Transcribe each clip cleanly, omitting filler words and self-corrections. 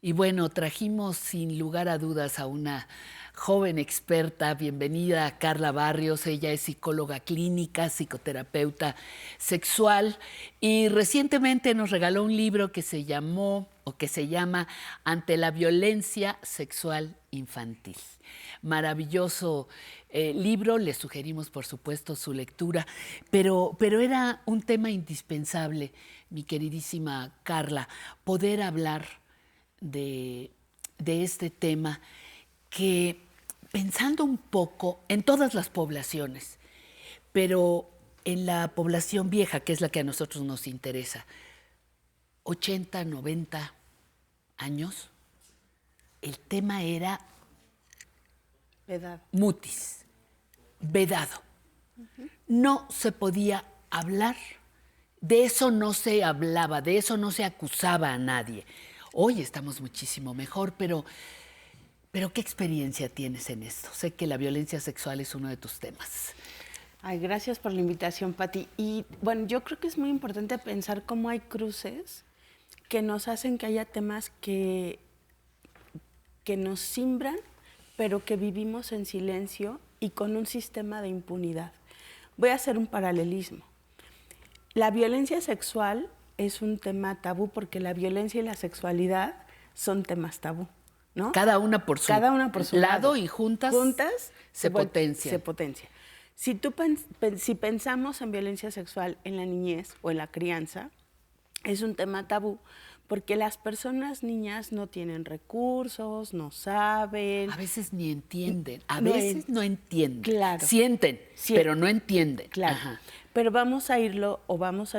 Y bueno, trajimos sin lugar a dudas a una joven experta. Bienvenida a Carla Barrios. Ella es psicóloga clínica, psicoterapeuta sexual y recientemente nos regaló un libro que se llama Ante la violencia sexual infantil. Maravilloso libro, le sugerimos por supuesto su lectura, pero era un tema indispensable, mi queridísima Carla, poder hablar de este tema que, pensando un poco en todas las poblaciones, pero en la población vieja, que es la que a nosotros nos interesa, 80, 90 años, el tema era mutis, vedado. No se podía hablar, de eso no se hablaba, de eso no se acusaba a nadie. Hoy estamos muchísimo mejor, pero ¿qué experiencia tienes en esto? Sé que la violencia sexual es uno de tus temas. Ay, gracias por la invitación, Pati. Y bueno, yo creo que es muy importante pensar cómo hay cruces que nos hacen que haya temas que nos simbran, pero que vivimos en silencio y con un sistema de impunidad. Voy a hacer un paralelismo. La violencia sexual es un tema tabú porque la violencia y la sexualidad son temas tabú, ¿no? Cada una por su lado y juntas se potencian. Se potencia. Si pensamos en violencia sexual en la niñez o en la crianza, es un tema tabú porque las personas niñas no tienen recursos, no saben. A veces ni entienden, no entienden. Claro. Sienten, pero no entienden. Claro. Ajá. Pero vamos a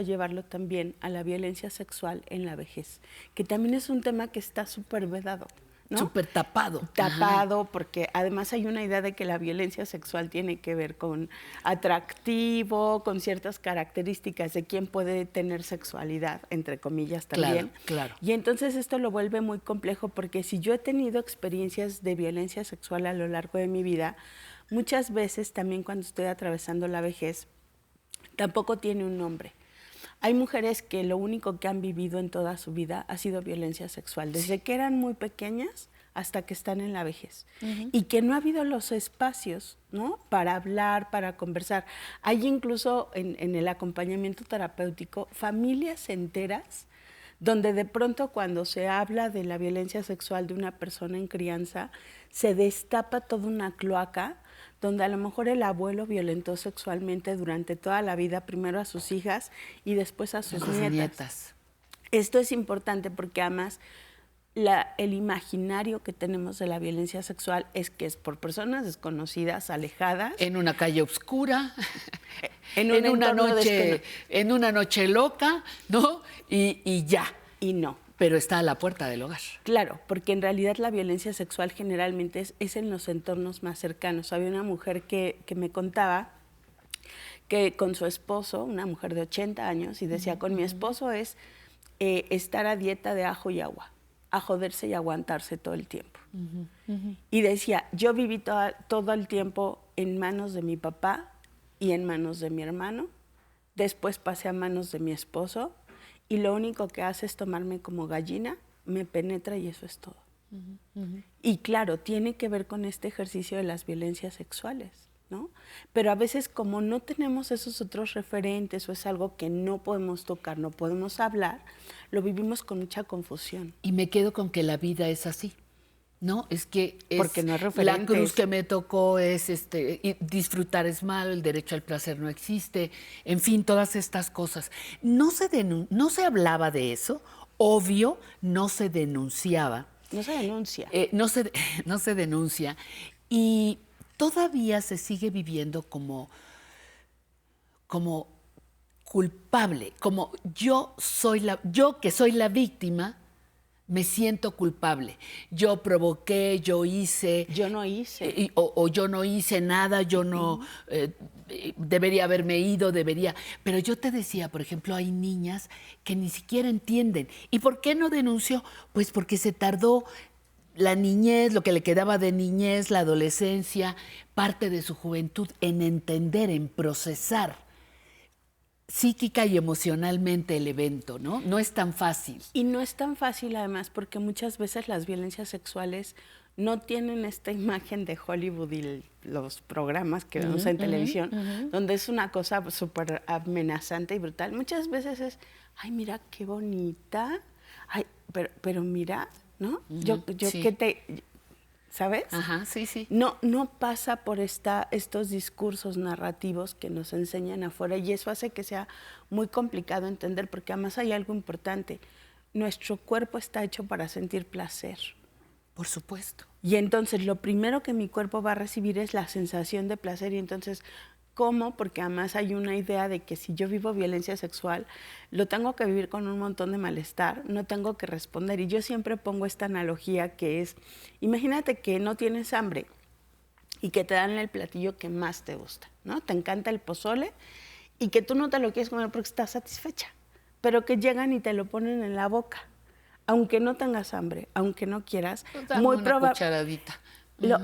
llevarlo también a la violencia sexual en la vejez, que también es un tema que está súper vedado, ¿no? Súper tapado. Tapado, ajá, porque además hay una idea de que la violencia sexual tiene que ver con atractivo, con ciertas características de quién puede tener sexualidad, entre comillas también. Claro, claro. Y entonces esto lo vuelve muy complejo porque si yo he tenido experiencias de violencia sexual a lo largo de mi vida, muchas veces también cuando estoy atravesando la vejez, tampoco tiene un nombre. Hay mujeres que lo único que han vivido en toda su vida ha sido violencia sexual, desde que eran muy pequeñas hasta que están en la vejez. Y que no ha habido los espacios, ¿no?, para hablar, para conversar. Hay incluso en el acompañamiento terapéutico familias enteras donde de pronto cuando se habla de la violencia sexual de una persona en crianza, se destapa toda una cloaca donde a lo mejor el abuelo violentó sexualmente durante toda la vida, primero a sus hijas y después a sus nietas. Esto es importante porque además el imaginario que tenemos de la violencia sexual es que es por personas desconocidas, alejadas. En una calle oscura, en una noche loca, ¿no? Y ya. Y no. Pero está a la puerta del hogar. Claro, porque en realidad la violencia sexual generalmente es en los entornos más cercanos. Había una mujer que me contaba que con su esposo, una mujer de 80 años, y decía, con mi esposo es estar a dieta de ajo y agua, a joderse y aguantarse todo el tiempo. Y decía, yo viví todo el tiempo en manos de mi papá y en manos de mi hermano, después pasé a manos de mi esposo, y lo único que hace es tomarme como gallina, me penetra y eso es todo. Y claro, tiene que ver con este ejercicio de las violencias sexuales, ¿no? Pero a veces como no tenemos esos otros referentes o es algo que no podemos tocar, no podemos hablar, lo vivimos con mucha confusión. Y me quedo con que la vida es así, ¿no? Es que porque no hay referentes. La cruz que me tocó es disfrutar es malo, el derecho al placer no existe, en fin, todas estas cosas. No se hablaba de eso, obvio, no se denunciaba. No se denuncia. No se denuncia y todavía se sigue viviendo como culpable, como yo que soy la víctima, me siento culpable. Yo provoqué, yo hice. Yo no hice. O yo no hice nada, yo no debería haberme ido, Pero yo te decía, por ejemplo, hay niñas que ni siquiera entienden. ¿Y por qué no denunció? Pues porque se tardó la niñez, lo que le quedaba de niñez, la adolescencia, parte de su juventud, en entender, en procesar. psíquica y emocionalmente el evento, ¿no? No es tan fácil. Y no es tan fácil además porque muchas veces las violencias sexuales no tienen esta imagen de Hollywood y los programas que vemos en televisión, donde es una cosa súper amenazante y brutal. Muchas veces es, ay, mira qué bonita, ay, pero mira, ¿no? Yo sí. que te... ¿Sabes? Ajá, sí, sí. No pasa por estos discursos narrativos que nos enseñan afuera y eso hace que sea muy complicado entender porque además hay algo importante. Nuestro cuerpo está hecho para sentir placer. Por supuesto. Y entonces lo primero que mi cuerpo va a recibir es la sensación de placer y entonces, ¿cómo? Porque además hay una idea de que si yo vivo violencia sexual, lo tengo que vivir con un montón de malestar, no tengo que responder. Y yo siempre pongo esta analogía que es, imagínate que no tienes hambre y que te dan el platillo que más te gusta, ¿no? Te encanta el pozole y que tú no te lo quieres comer porque estás satisfecha, pero que llegan y te lo ponen en la boca. Aunque no tengas hambre, aunque no quieras, muy probable. Cucharadita.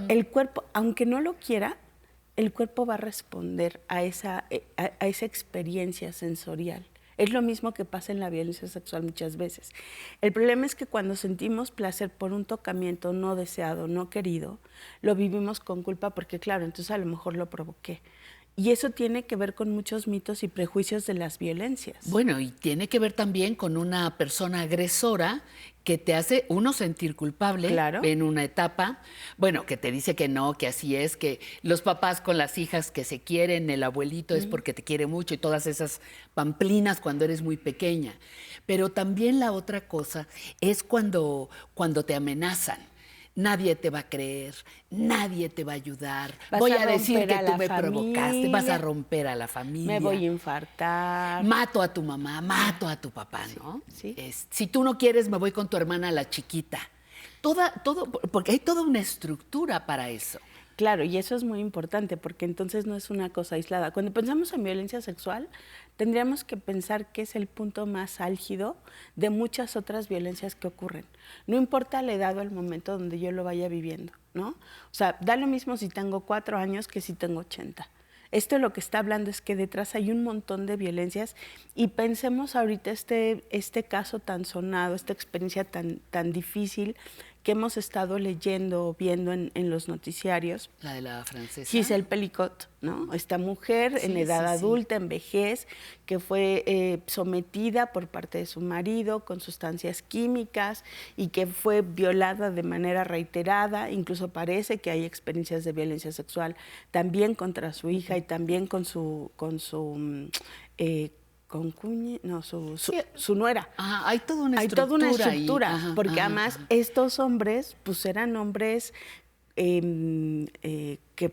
El cuerpo, aunque no lo quiera, el cuerpo va a responder a esa experiencia sensorial. Es lo mismo que pasa en la violencia sexual muchas veces. El problema es que cuando sentimos placer por un tocamiento no deseado, no querido, lo vivimos con culpa porque, claro, entonces a lo mejor lo provoqué. Y eso tiene que ver con muchos mitos y prejuicios de las violencias. Bueno, y tiene que ver también con una persona agresora que te hace uno sentir culpable Claro. en una etapa, bueno, que te dice que no, que así es, que los papás con las hijas que se quieren, el abuelito es porque te quiere mucho y todas esas pamplinas cuando eres muy pequeña. Pero también la otra cosa es cuando te amenazan. Nadie te va a creer, nadie te va a ayudar. Voy a decir que tú me provocaste, vas a romper a la familia. Me voy a infartar. Mato a tu mamá, mato a tu papá, ¿no? Sí. Si tú no quieres, me voy con tu hermana la chiquita. Porque hay toda una estructura para eso. Claro, y eso es muy importante porque entonces no es una cosa aislada. Cuando pensamos en violencia sexual, tendríamos que pensar que es el punto más álgido de muchas otras violencias que ocurren. No importa la edad o el momento donde yo lo vaya viviendo, ¿no? O sea, da lo mismo si tengo 4 años que si tengo 80. Esto lo que está hablando es que detrás hay un montón de violencias y pensemos ahorita este caso tan sonado, esta experiencia tan difícil que hemos estado leyendo o viendo en los noticiarios. La de la francesa. Giselle Pelicot, ¿no? Esta mujer en edad adulta, en vejez, que fue sometida por parte de su marido con sustancias químicas y que fue violada de manera reiterada. Incluso parece que hay experiencias de violencia sexual también contra su hija y también con su nuera. Ajá, hay toda una hay estructura. Toda una estructura, Ajá, porque además estos hombres pues eran hombres que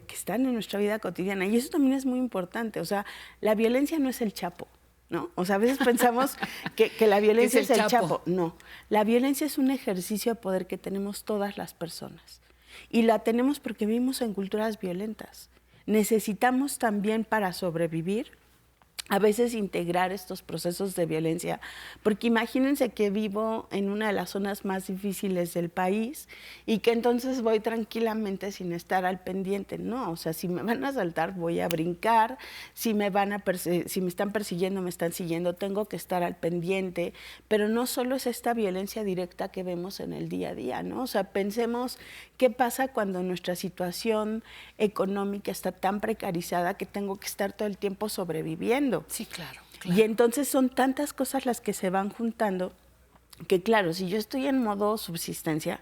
están en nuestra vida cotidiana y eso también es muy importante. O sea, la violencia no es el Chapo, ¿no? O sea, a veces pensamos que la violencia es el Chapo. No, la violencia es un ejercicio de poder que tenemos todas las personas y la tenemos porque vivimos en culturas violentas. Necesitamos también para sobrevivir a veces integrar estos procesos de violencia, porque imagínense que vivo en una de las zonas más difíciles del país y que entonces voy tranquilamente sin estar al pendiente. No, o sea, si me van a asaltar voy a brincar, si me están persiguiendo, me están siguiendo, tengo que estar al pendiente, pero no solo es esta violencia directa que vemos en el día a día, ¿no? O sea, pensemos qué pasa cuando nuestra situación económica está tan precarizada que tengo que estar todo el tiempo sobreviviendo. Sí, claro. Y entonces son tantas cosas las que se van juntando que, claro, si yo estoy en modo subsistencia,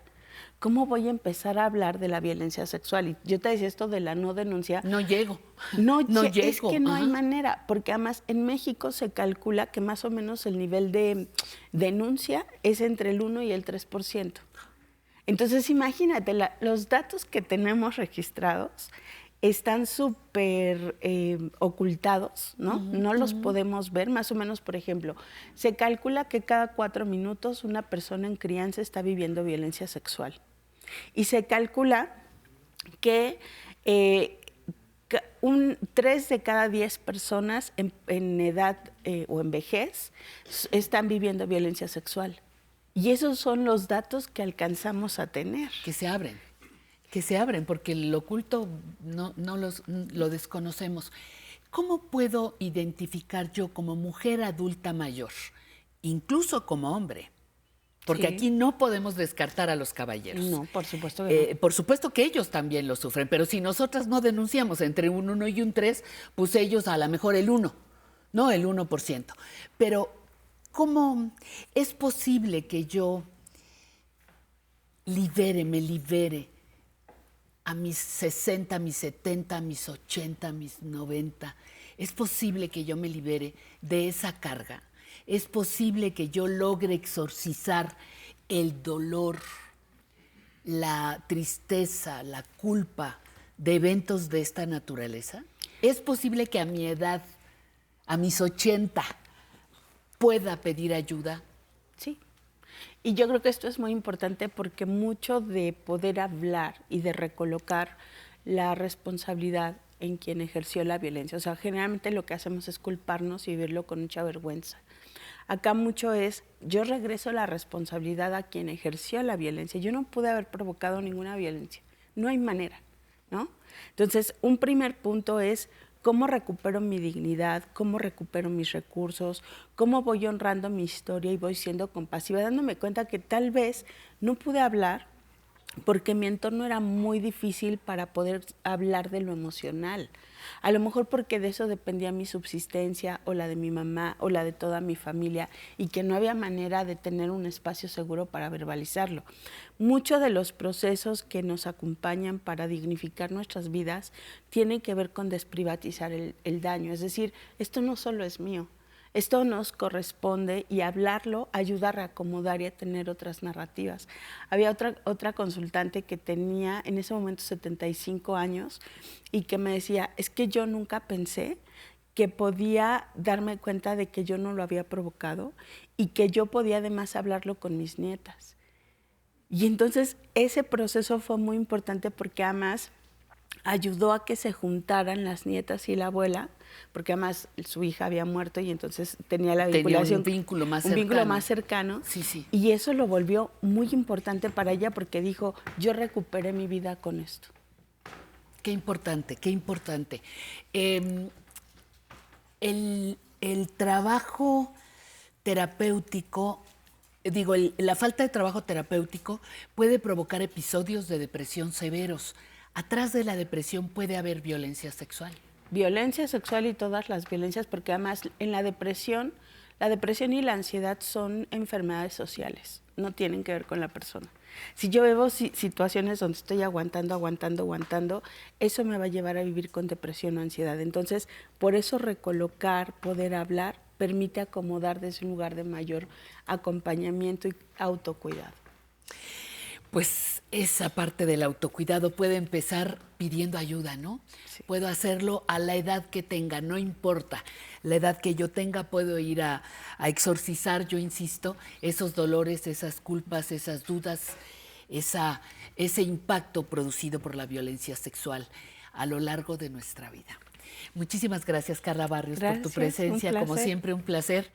¿cómo voy a empezar a hablar de la violencia sexual? Y yo te decía esto de la no denuncia. No llego. No llego. Es que no hay manera, porque además en México se calcula que más o menos el nivel de denuncia es entre el 1 y el 3%. Entonces imagínate, los datos que tenemos registrados están súper ocultados, ¿no? No los podemos ver. Más o menos, por ejemplo, se calcula que cada 4 minutos una persona en crianza está viviendo violencia sexual. Y se calcula que 3 de cada 10 personas en edad o en vejez están viviendo violencia sexual. Y esos son los datos que alcanzamos a tener. Que se abren, porque lo oculto lo desconocemos. ¿Cómo puedo identificar yo como mujer adulta mayor, incluso como hombre? Porque Sí. aquí no podemos descartar a los caballeros. No, por supuesto que no. Por supuesto que ellos también lo sufren, pero si nosotras no denunciamos entre un 1 y un 3, pues ellos a lo mejor el 1, no el 1%. Pero ¿cómo es posible que yo me libere a mis 60, a mis 70, a mis 80, a mis 90? ¿Es posible que yo me libere de esa carga? ¿Es posible que yo logre exorcizar el dolor, la tristeza, la culpa de eventos de esta naturaleza? ¿Es posible que a mi edad, a mis 80, pueda pedir ayuda? Sí. Y yo creo que esto es muy importante porque mucho de poder hablar y de recolocar la responsabilidad en quien ejerció la violencia. O sea, generalmente lo que hacemos es culparnos y vivirlo con mucha vergüenza. Acá mucho es, yo regreso la responsabilidad a quien ejerció la violencia. Yo no pude haber provocado ninguna violencia. No hay manera, ¿no? Entonces, un primer punto es cómo recupero mi dignidad, cómo recupero mis recursos, cómo voy honrando mi historia y voy siendo compasiva, dándome cuenta que tal vez no pude hablar porque mi entorno era muy difícil para poder hablar de lo emocional. A lo mejor porque de eso dependía mi subsistencia o la de mi mamá o la de toda mi familia y que no había manera de tener un espacio seguro para verbalizarlo. Muchos de los procesos que nos acompañan para dignificar nuestras vidas tienen que ver con desprivatizar el daño. Es decir, esto no solo es mío. Esto nos corresponde y hablarlo ayuda a reacomodar y a tener otras narrativas. Había otra consultante que tenía en ese momento 75 años y que me decía, es que yo nunca pensé que podía darme cuenta de que yo no lo había provocado y que yo podía además hablarlo con mis nietas. Y entonces ese proceso fue muy importante porque además ayudó a que se juntaran las nietas y la abuela, porque además su hija había muerto y entonces tenía la vinculación, un vínculo más un cercano. vínculo más cercano. Sí, sí. Y eso lo volvió muy importante para ella porque dijo, yo recuperé mi vida con esto. Qué importante, qué importante. El trabajo terapéutico, la falta de trabajo terapéutico puede provocar episodios de depresión severos. Atrás de la depresión puede haber violencia sexual. Violencia sexual y todas las violencias, porque además en la depresión y la ansiedad son enfermedades sociales, no tienen que ver con la persona. Si yo veo situaciones donde estoy aguantando, eso me va a llevar a vivir con depresión o ansiedad. Entonces, por eso recolocar, poder hablar, permite acomodar desde un lugar de mayor acompañamiento y autocuidado. Pues esa parte del autocuidado puede empezar pidiendo ayuda, ¿no? Sí. Puedo hacerlo a la edad que tenga, no importa. La edad que yo tenga, puedo ir a exorcizar, yo insisto, esos dolores, esas culpas, esas dudas, ese impacto producido por la violencia sexual a lo largo de nuestra vida. Muchísimas gracias, Carla Barrios, por tu presencia. Como siempre, un placer.